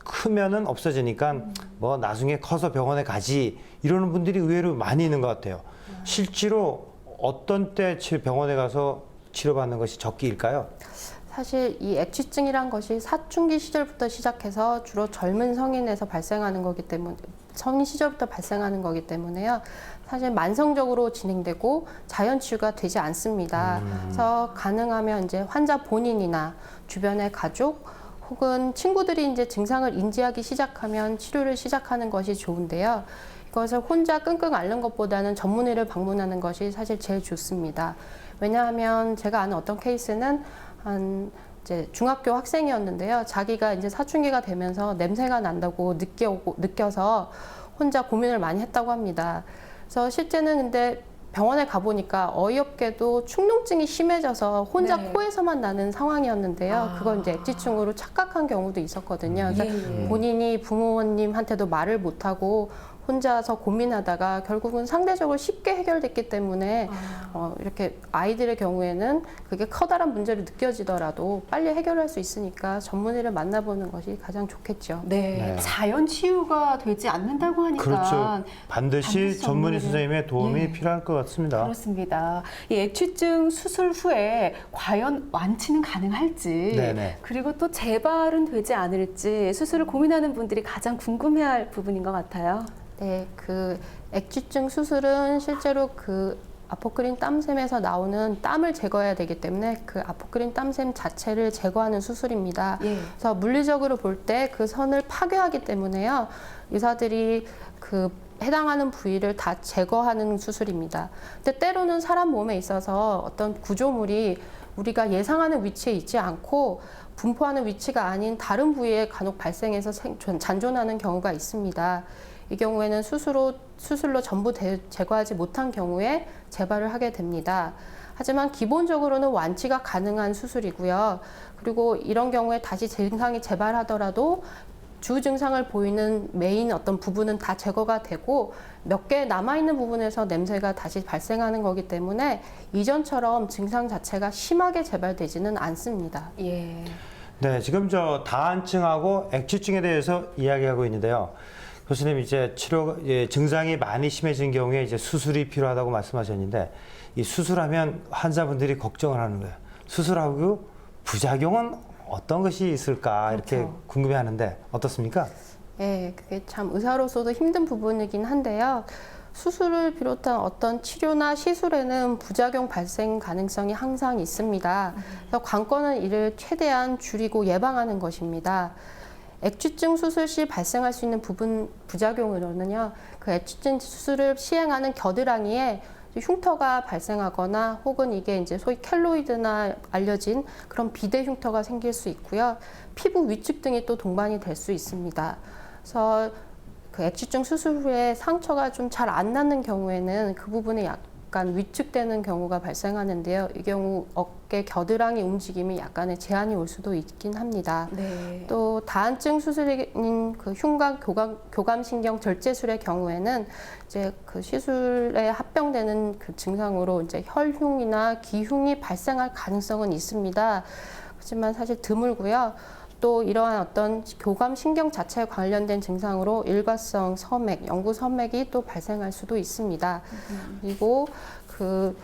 크면은 없어지니까 뭐 나중에 커서 병원에 가지 이러는 분들이 의외로 많이 있는 것 같아요. 실제로 어떤 때 병원에 가서 치료받는 것이 적기일까요? 사실 이 액취증이란 것이 사춘기 시절부터 시작해서 주로 젊은 성인에서 발생하는 거기 때문에 성인 시절부터 발생하는 거기 때문에요. 사실 만성적으로 진행되고 자연 치유가 되지 않습니다. 그래서 가능하면 이제 환자 본인이나 주변의 가족 혹은 친구들이 이제 증상을 인지하기 시작하면 치료를 시작하는 것이 좋은데요. 이것을 혼자 끙끙 앓는 것보다는 전문의를 방문하는 것이 사실 제일 좋습니다. 왜냐하면 제가 아는 어떤 케이스는 한 이제 중학교 학생이었는데요. 자기가 이제 사춘기가 되면서 냄새가 난다고 느껴서 혼자 고민을 많이 했다고 합니다. 그래서 실제는 근데 병원에 가보니까 어이없게도 축농증이 심해져서 혼자 네. 코에서만 나는 상황이었는데요. 그걸 이제 액취증으로 착각한 경우도 있었거든요. 그래서 예, 예. 본인이 부모님한테도 말을 못하고 혼자서 고민하다가 결국은 상대적으로 쉽게 해결됐기 때문에 이렇게 아이들의 경우에는 그게 커다란 문제로 느껴지더라도 빨리 해결할 수 있으니까 전문의를 만나보는 것이 가장 좋겠죠. 네, 네. 자연 치유가 되지 않는다고 하니까 그렇죠. 반드시 전문의 전문의를- 선생님의 도움이 예. 필요할 것 같습니다. 그렇습니다. 이 액취증 수술 후에 과연 완치는 가능할지, 네네. 그리고 또 재발은 되지 않을지 수술을 고민하는 분들이 가장 궁금해할 부분인 것 같아요. 네, 그 액취증 수술은 실제로 그 아포크린 땀샘에서 나오는 땀을 제거해야 되기 때문에 그 아포크린 땀샘 자체를 제거하는 수술입니다. 예. 그래서 물리적으로 볼 때 그 선을 파괴하기 때문에요. 의사들이 그 해당하는 부위를 다 제거하는 수술입니다. 근데 때로는 사람 몸에 있어서 어떤 구조물이 우리가 예상하는 위치에 있지 않고 분포하는 위치가 아닌 다른 부위에 간혹 발생해서 잔존하는 경우가 있습니다. 이 경우에는 수술로 전부 제거하지 못한 경우에 재발을 하게 됩니다. 하지만 기본적으로는 완치가 가능한 수술이고요. 그리고 이런 경우에 다시 증상이 재발하더라도 주 증상을 보이는 메인 어떤 부분은 다 제거가 되고 몇 개 남아있는 부분에서 냄새가 다시 발생하는 거기 때문에 이전처럼 증상 자체가 심하게 재발되지는 않습니다. 예. 네, 지금 저 다한증하고 액취증에 대해서 이야기하고 있는데요. 교수님 이제 증상이 많이 심해진 경우에 이제 수술이 필요하다고 말씀하셨는데 이 수술하면 환자분들이 걱정을 하는 거예요. 수술하고 부작용은 어떤 것이 있을까 이렇게 그렇죠. 궁금해하는데 어떻습니까? 네, 그게 참 의사로서도 힘든 부분이긴 한데요. 수술을 비롯한 어떤 치료나 시술에는 부작용 발생 가능성이 항상 있습니다. 그래서 관건은 이를 최대한 줄이고 예방하는 것입니다. 액취증 수술 시 발생할 수 있는 부작용으로는요, 그 액취증 수술을 시행하는 겨드랑이에 흉터가 발생하거나 혹은 이게 이제 소위 켈로이드나 알려진 그런 비대 흉터가 생길 수 있고요. 피부 위축 등이 또 동반이 될 수 있습니다. 그래서 그 액취증 수술 후에 상처가 좀 잘 안 낫는 경우에는 그 부분에 약간 위축되는 경우가 발생하는데요. 이 경우 어깨 겨드랑이 움직임이 약간의 제한이 올 수도 있긴 합니다. 네. 또 다한증 수술인 그 흉곽 교감신경 절제술의 경우에는 이제 그 시술에 합병되는 그 증상으로 이제 혈흉이나 기흉이 발생할 가능성은 있습니다. 하지만 사실 드물고요. 또 이러한 어떤 교감신경 자체에 관련된 증상으로 일과성 섬액, 영구 섬액이 또 발생할 수도 있습니다. 그리고 그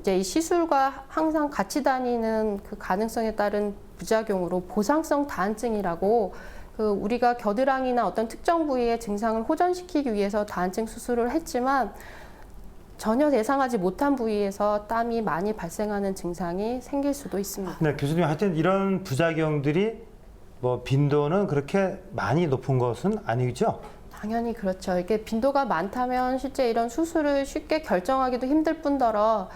이제 이 시술과 항상 같이 다니는 그 가능성에 따른 부작용으로 보상성 다한증이라고 그 우리가 겨드랑이나 어떤 특정 부위의 증상을 호전시키기 위해서 다한증 수술을 했지만 전혀 예상하지 못한 부위에서 땀이 많이 발생하는 증상이 생길 수도 있습니다. 네, 교수님 하여튼 이런 부작용들이 뭐 빈도는 그렇게 많이 높은 것은 아니죠? 당연히 그렇죠. 이게 빈도가 많다면 실제 이런 수술을 쉽게 결정하기도 힘들 뿐더러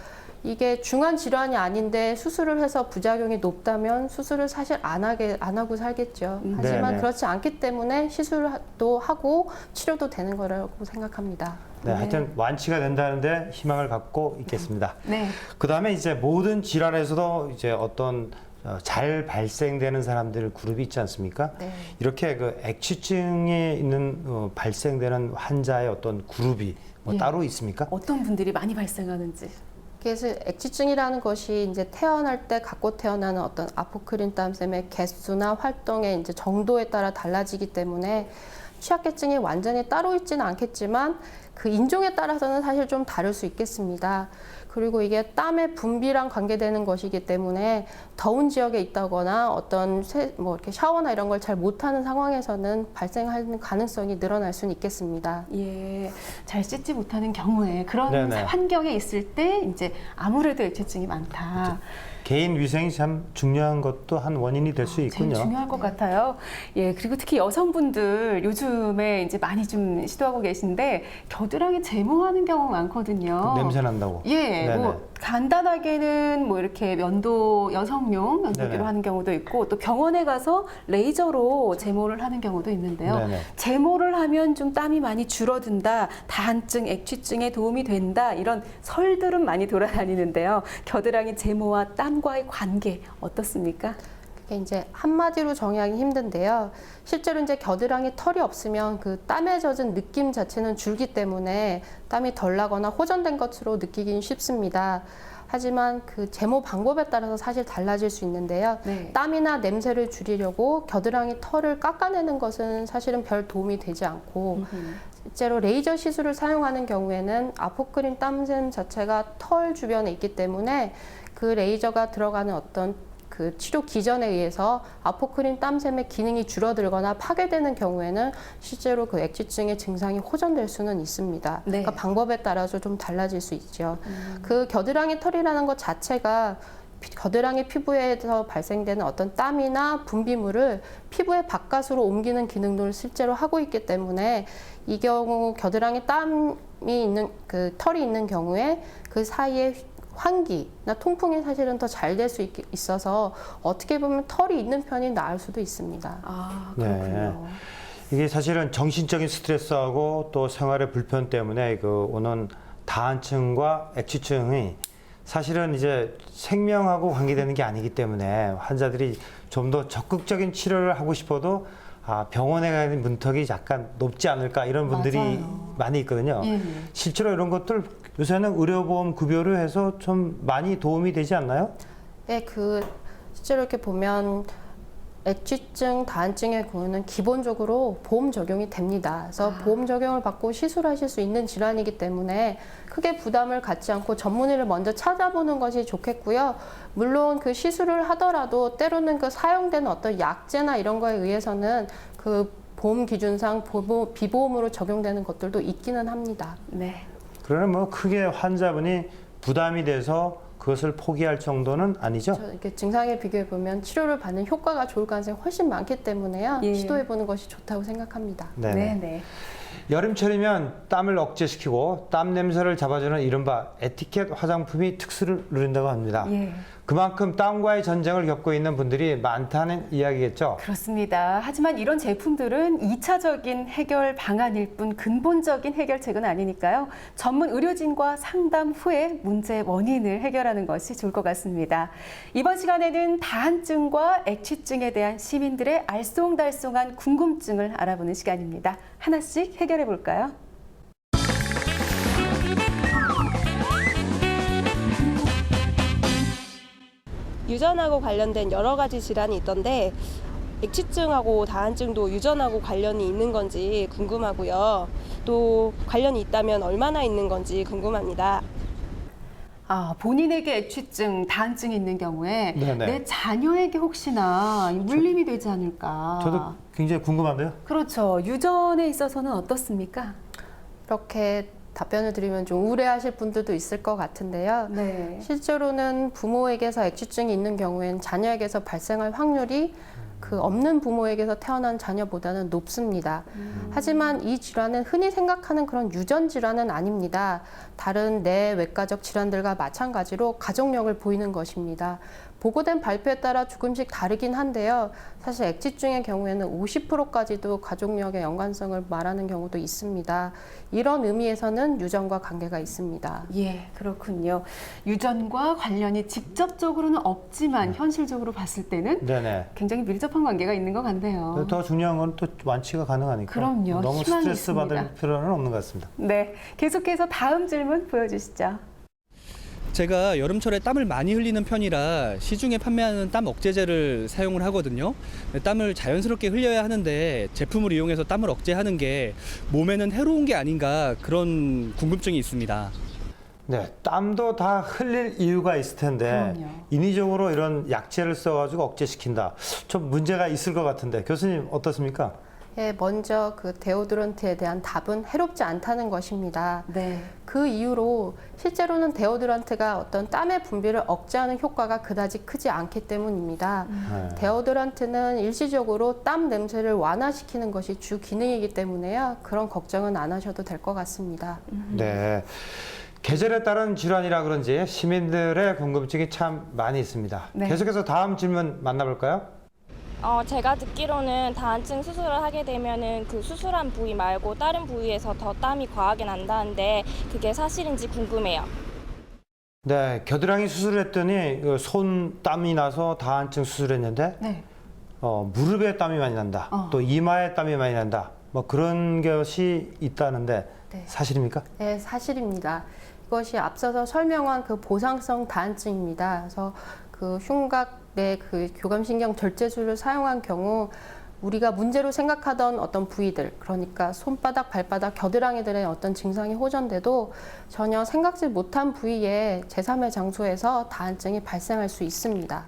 이게 중한 질환이 아닌데 수술을 해서 부작용이 높다면 수술을 사실 안 하고 살겠죠. 하지만 네네. 그렇지 않기 때문에 시술도 하고 치료도 되는 거라고 생각합니다. 네, 하여튼 완치가 된다는데 희망을 갖고 있겠습니다. 네. 그다음에 이제 모든 질환에서도 이제 어떤 잘 발생되는 사람들 그룹이 있지 않습니까? 네. 이렇게 그 액취증에 있는 발생되는 환자의 어떤 그룹이 뭐 예. 따로 있습니까? 어떤 분들이 많이 발생하는지. 그래서 액취증이라는 것이 이제 태어날 때 갖고 태어나는 어떤 아포크린 땀샘의 개수나 활동의 이제 정도에 따라 달라지기 때문에 취약계증이 완전히 따로 있지는 않겠지만 그 인종에 따라서는 사실 좀 다를 수 있겠습니다. 그리고 이게 땀의 분비랑 관계되는 것이기 때문에 더운 지역에 있다거나 어떤 뭐 이렇게 샤워나 이런 걸 잘 못하는 상황에서는 발생하는 가능성이 늘어날 수는 있겠습니다. 예, 잘 씻지 못하는 경우에 그런 네네. 환경에 있을 때 이제 아무래도 액취증이 많다. 개인 위생이 참 중요한 것도 한 원인이 될 수 제일 있군요. 중요할 것 같아요. 예, 그리고 특히 여성분들 요즘에 이제 많이 좀 시도하고 계신데 겨드랑이 제모하는 경우 많거든요. 냄새 난다고. 예, 네네. 뭐 간단하게는 뭐 이렇게 면도 여성용 면도기로 네네. 하는 경우도 있고 또 병원에 가서 레이저로 제모를 하는 경우도 있는데요. 네네. 제모를 하면 좀 땀이 많이 줄어든다, 다한증, 액취증에 도움이 된다 이런 설들은 많이 돌아다니는데요. 겨드랑이 제모와 땀과의 관계 어떻습니까? 그게 이제 한마디로 정의하기 힘든데요. 실제로 이제 겨드랑이 털이 없으면 그 땀에 젖은 느낌 자체는 줄기 때문에 땀이 덜 나거나 호전된 것으로 느끼긴 쉽습니다. 하지만 그 제모 방법에 따라서 사실 달라질 수 있는데요. 네. 땀이나 냄새를 줄이려고 겨드랑이 털을 깎아내는 것은 사실은 별 도움이 되지 않고 실제로 레이저 시술을 사용하는 경우에는 아포크린 땀샘 자체가 털 주변에 있기 때문에 그 레이저가 들어가는 어떤 그 치료 기전에 의해서 아포크린 땀샘의 기능이 줄어들거나 파괴되는 경우에는 실제로 그 액취증의 증상이 호전될 수는 있습니다. 네. 그러니까 방법에 따라서 좀 달라질 수 있죠. 그 겨드랑이 털이라는 것 자체가 겨드랑이 피부에서 발생되는 어떤 땀이나 분비물을 피부의 바깥으로 옮기는 기능을 실제로 하고 있기 때문에 이 경우 겨드랑이 땀이 있는 그 털이 있는 경우에 그 사이에 환기나 통풍이 사실은 더 잘 될 수 있어서 어떻게 보면 털이 있는 편이 나을 수도 있습니다. 아, 네. 그렇군요. 이게 사실은 정신적인 스트레스하고 또 생활의 불편 때문에 그 오는 다한증과 액취증이 사실은 이제 생명하고 관계되는 게 아니기 때문에 환자들이 좀 더 적극적인 치료를 하고 싶어도 병원에 가는 문턱이 약간 높지 않을까 이런 분들이 맞아요. 많이 있거든요. 예. 실제로 이런 것들 요새는 의료보험 급여를 해서 좀 많이 도움이 되지 않나요? 네, 그 실제로 이렇게 보면 액취증, 다한증의 경우는 기본적으로 보험 적용이 됩니다. 그래서 보험 적용을 받고 시술하실 수 있는 질환이기 때문에 크게 부담을 갖지 않고 전문의를 먼저 찾아보는 것이 좋겠고요. 물론 그 시술을 하더라도 때로는 그 사용되는 어떤 약제나 이런 거에 의해서는 그 보험 기준상 비보험으로 적용되는 것들도 있기는 합니다. 네. 그러나 뭐 크게 환자분이 부담이 돼서 그것을 포기할 정도는 아니죠? 이렇게 증상에 비교해 보면 치료를 받는 효과가 좋을 가능성이 훨씬 많기 때문에요. 예. 시도해 보는 것이 좋다고 생각합니다. 네. 네. 여름철이면 땀을 억제시키고 땀 냄새를 잡아주는 이른바 에티켓 화장품이 특수를 누린다고 합니다. 예. 그만큼 땀과의 전쟁을 겪고 있는 분들이 많다는 이야기겠죠. 그렇습니다. 하지만 이런 제품들은 2차적인 해결 방안일 뿐 근본적인 해결책은 아니니까요. 전문 의료진과 상담 후에 문제의 원인을 해결하는 것이 좋을 것 같습니다. 이번 시간에는 다한증과 액취증에 대한 시민들의 알쏭달쏭한 궁금증을 알아보는 시간입니다. 하나씩 해결해 볼까요? 유전하고 관련된 여러 가지 질환이 있던데 액취증하고 다한증도 유전하고 관련이 있는 건지 궁금하고요. 또 관련이 있다면 얼마나 있는 건지 궁금합니다. 본인에게 액취증, 다한증이 있는 경우에 네네. 내 자녀에게 혹시나 물림이 되지 않을까? 저도 굉장히 궁금한데요. 그렇죠. 유전에 있어서는 어떻습니까? 이렇게 답변을 드리면 좀 우울해하실 분들도 있을 것 같은데요. 네. 실제로는 부모에게서 액취증이 있는 경우에는 자녀에게서 발생할 확률이 그 없는 부모에게서 태어난 자녀보다는 높습니다. 하지만 이 질환은 흔히 생각하는 그런 유전 질환은 아닙니다. 다른 뇌 외과적 질환들과 마찬가지로 가족력을 보이는 것입니다. 보고된 발표에 따라 조금씩 다르긴 한데요. 사실 액취증의 경우에는 50%까지도 가족력의 연관성을 말하는 경우도 있습니다. 이런 의미에서는 유전과 관계가 있습니다. 예, 그렇군요. 유전과 관련이 직접적으로는 없지만 현실적으로 봤을 때는 네네. 굉장히 밀접한 관계가 있는 것 같네요. 더 중요한 건 또 완치가 가능하니까. 그럼요. 너무 희망이 스트레스 있습니다. 받을 필요는 없는 것 같습니다. 네, 계속해서 다음 질문 보여주시죠. 제가 여름철에 땀을 많이 흘리는 편이라 시중에 판매하는 땀 억제제를 사용을 하거든요. 땀을 자연스럽게 흘려야 하는데 제품을 이용해서 땀을 억제하는 게 몸에는 해로운 게 아닌가 그런 궁금증이 있습니다. 네, 땀도 다 흘릴 이유가 있을 텐데 그럼요. 인위적으로 이런 약제를 써가지고 억제시킨다. 좀 문제가 있을 것 같은데 교수님 어떻습니까? 예, 먼저 그 데오드런트에 대한 답은 해롭지 않다는 것입니다. 네. 그 이유로 실제로는 데오드런트가 어떤 땀의 분비를 억제하는 효과가 그다지 크지 않기 때문입니다. 네. 데오드런트는 일시적으로 땀 냄새를 완화시키는 것이 주 기능이기 때문에요. 그런 걱정은 안 하셔도 될 것 같습니다. 네. 계절에 따른 질환이라 그런지 시민들의 궁금증이 참 많이 있습니다. 네. 계속해서 다음 질문 만나볼까요? 제가 듣기로는 다한증 수술을 하게 되면은 그 수술한 부위 말고 다른 부위에서 더 땀이 과하게 난다는데 그게 사실인지 궁금해요. 네, 겨드랑이 수술을 했더니 손 땀이 나서 다한증 수술했는데 네. 무릎에 땀이 많이 난다. 또 이마에 땀이 많이 난다. 뭐 그런 것이 있다는데 네. 사실입니까? 네, 사실입니다. 이것이 앞서서 설명한 그 보상성 다한증입니다. 그래서 그 흉곽 내 그 교감신경 절제술을 사용한 경우 우리가 문제로 생각하던 어떤 부위들, 그러니까 손바닥, 발바닥, 겨드랑이들의 어떤 증상이 호전돼도 전혀 생각지 못한 부위에 제3의 장소에서 다한증이 발생할 수 있습니다.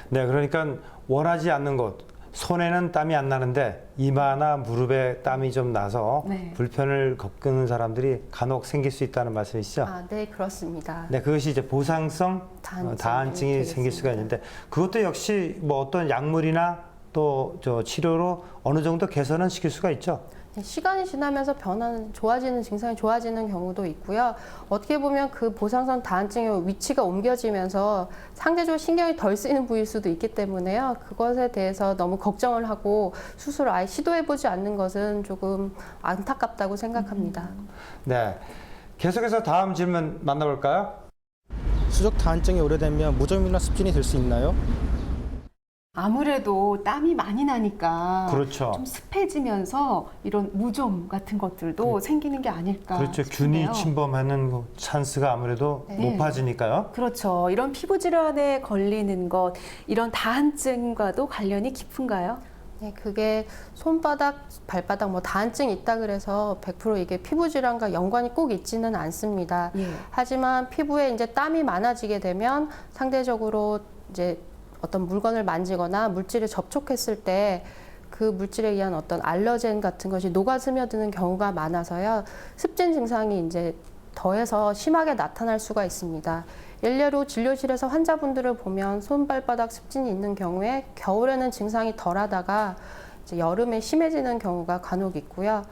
네, 그러니까 원하지 않는 곳, 손에는 땀이 안 나는데 이마나 무릎에 땀이 좀 나서 네. 불편을 겪는 사람들이 간혹 생길 수 있다는 말씀이시죠? 아, 네, 그렇습니다. 네, 그것이 이제 보상성 다한증이 되겠습니다. 생길 수가 있는데 그것도 역시 뭐 어떤 약물이나 또 저 치료로 어느 정도 개선은 시킬 수가 있죠. 네, 시간이 지나면서 변하는 좋아지는 증상이 좋아지는 경우도 있고요. 어떻게 보면 그 보상성 다한증의 위치가 옮겨지면서 상대적으로 신경이 덜 쓰이는 부위일 수도 있기 때문에요. 그것에 대해서 너무 걱정을 하고 수술을 아예 시도해보지 않는 것은 조금 안타깝다고 생각합니다. 네, 계속해서 다음 질문 만나볼까요? 수족 다한증이 오래되면 무좀이나 습진이 될 수 있나요? 아무래도 땀이 많이 나니까 그렇죠. 좀 습해지면서 이런 무좀 같은 것들도 생기는 게 아닐까 그렇죠. 싶은데요. 균이 침범하는 그 찬스가 아무래도 네. 높아지니까요. 그렇죠. 이런 피부 질환에 걸리는 것, 이런 다한증과도 관련이 깊은가요? 네, 그게 손바닥, 발바닥 뭐 다한증이 있다 그래서 100% 이게 피부 질환과 연관이 꼭 있지는 않습니다. 예. 하지만 피부에 이제 땀이 많아지게 되면 상대적으로 이제 어떤 물건을 만지거나 물질을 접촉했을 때 그 물질에 의한 어떤 알러젠 같은 것이 녹아 스며드는 경우가 많아서요. 습진 증상이 이제 더해서 심하게 나타날 수가 있습니다. 일례로 진료실에서 환자분들을 보면 손발바닥 습진이 있는 경우에 겨울에는 증상이 덜하다가 이제 여름에 심해지는 경우가 간혹 있고요.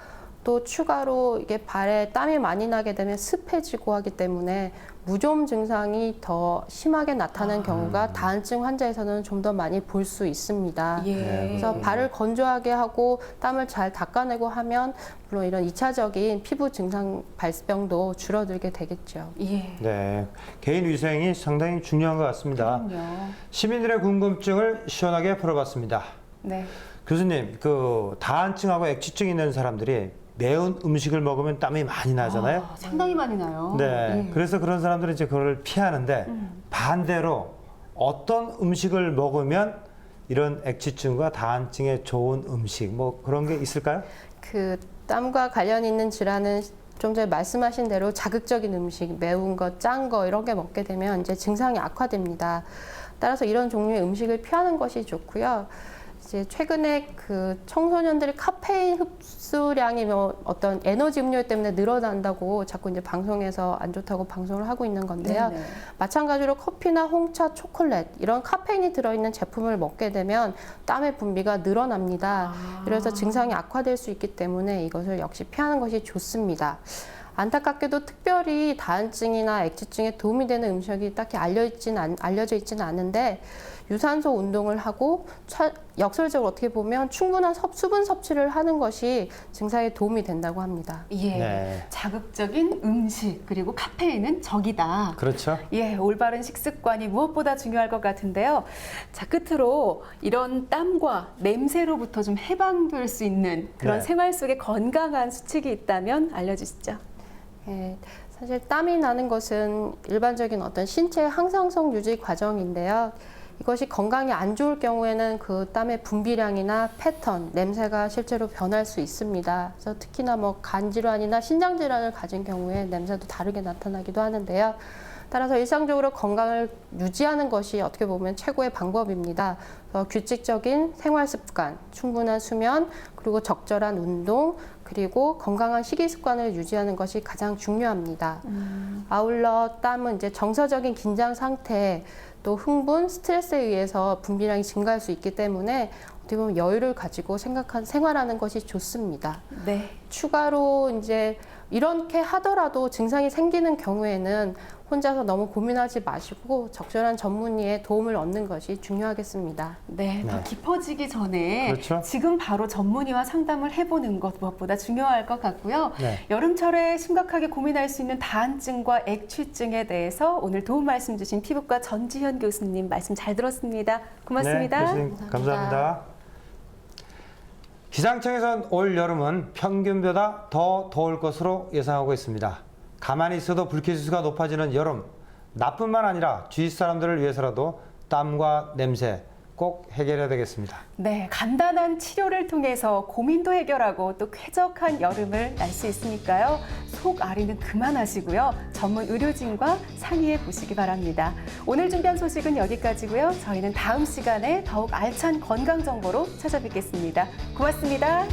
또 추가로 이게 발에 땀이 많이 나게 되면 습해지고 하기 때문에 무좀 증상이 더 심하게 나타나는 경우가 다한증 환자에서는 좀 더 많이 볼 수 있습니다. 예. 그래서 발을 건조하게 하고 땀을 잘 닦아내고 하면 물론 이런 2차적인 피부 증상 발병도 줄어들게 되겠죠. 예. 네, 개인 위생이 상당히 중요한 것 같습니다. 그럼요. 시민들의 궁금증을 시원하게 풀어봤습니다. 네. 교수님, 그 다한증하고 액취증 있는 사람들이 매운 음식을 먹으면 땀이 많이 나잖아요. 아, 상당히 많이 나요. 네, 예. 그래서 그런 사람들은 이제 그걸 피하는데 반대로 어떤 음식을 먹으면 이런 액취증과 다한증에 좋은 음식 뭐 그런 게 있을까요? 그 땀과 관련 있는 질환은 좀 전에 말씀하신 대로 자극적인 음식, 매운 거, 짠 거 이런 게 먹게 되면 이제 증상이 악화됩니다. 따라서 이런 종류의 음식을 피하는 것이 좋고요. 이제 최근에 그 청소년들이 카페인 흡수량이 뭐 어떤 에너지 음료 때문에 늘어난다고 자꾸 이제 방송에서 안 좋다고 방송을 하고 있는 건데요. 네네. 마찬가지로 커피나 홍차, 초콜릿 이런 카페인이 들어있는 제품을 먹게 되면 땀의 분비가 늘어납니다. 그래서 증상이 악화될 수 있기 때문에 이것을 역시 피하는 것이 좋습니다. 안타깝게도 특별히 다한증이나 액취증에 도움이 되는 음식이 딱히 알려져 있지는 않은데 유산소 운동을 하고 역설적으로 어떻게 보면 충분한 수분 섭취를 하는 것이 증상에 도움이 된다고 합니다. 예, 네. 자극적인 음식 그리고 카페인은 적이다. 그렇죠. 예, 올바른 식습관이 무엇보다 중요할 것 같은데요. 자, 끝으로 이런 땀과 냄새로부터 좀 해방될 수 있는 그런 네. 생활 속에 건강한 수칙이 있다면 알려주시죠. 예, 사실 땀이 나는 것은 일반적인 어떤 신체 항상성 유지 과정인데요. 이것이 건강에 안 좋을 경우에는 그 땀의 분비량이나 패턴, 냄새가 실제로 변할 수 있습니다. 그래서 특히나 뭐 간 질환이나 신장 질환을 가진 경우에 냄새도 다르게 나타나기도 하는데요. 따라서 일상적으로 건강을 유지하는 것이 어떻게 보면 최고의 방법입니다. 규칙적인 생활 습관, 충분한 수면, 그리고 적절한 운동, 그리고 건강한 식이 습관을 유지하는 것이 가장 중요합니다. 아울러 땀은 이제 정서적인 긴장 상태, 또 흥분, 스트레스에 의해서 분비량이 증가할 수 있기 때문에 어떻게 보면 여유를 가지고 생활하는 것이 좋습니다. 네. 추가로 이제 이렇게 하더라도 증상이 생기는 경우에는 혼자서 너무 고민하지 마시고 적절한 전문의의 도움을 얻는 것이 중요하겠습니다. 네, 더 네. 깊어지기 전에 그렇죠. 지금 바로 전문의와 상담을 해보는 것 무엇보다 중요할 것 같고요. 네. 여름철에 심각하게 고민할 수 있는 다한증과 액취증에 대해서 오늘 도움 말씀 주신 피부과 전지현 교수님 말씀 잘 들었습니다. 고맙습니다. 네, 교수님 감사합니다. 기상청에서는 올 여름은 평균보다 더 더울 것으로 예상하고 있습니다. 가만히 있어도 불쾌지수가 높아지는 여름, 나뿐만 아니라 주위 사람들을 위해서라도 땀과 냄새 꼭 해결해야 되겠습니다. 네, 간단한 치료를 통해서 고민도 해결하고 또 쾌적한 여름을 날 수 있으니까요. 속 아리는 그만하시고요. 전문 의료진과 상의해 보시기 바랍니다. 오늘 준비한 소식은 여기까지고요. 저희는 다음 시간에 더욱 알찬 건강 정보로 찾아뵙겠습니다. 고맙습니다.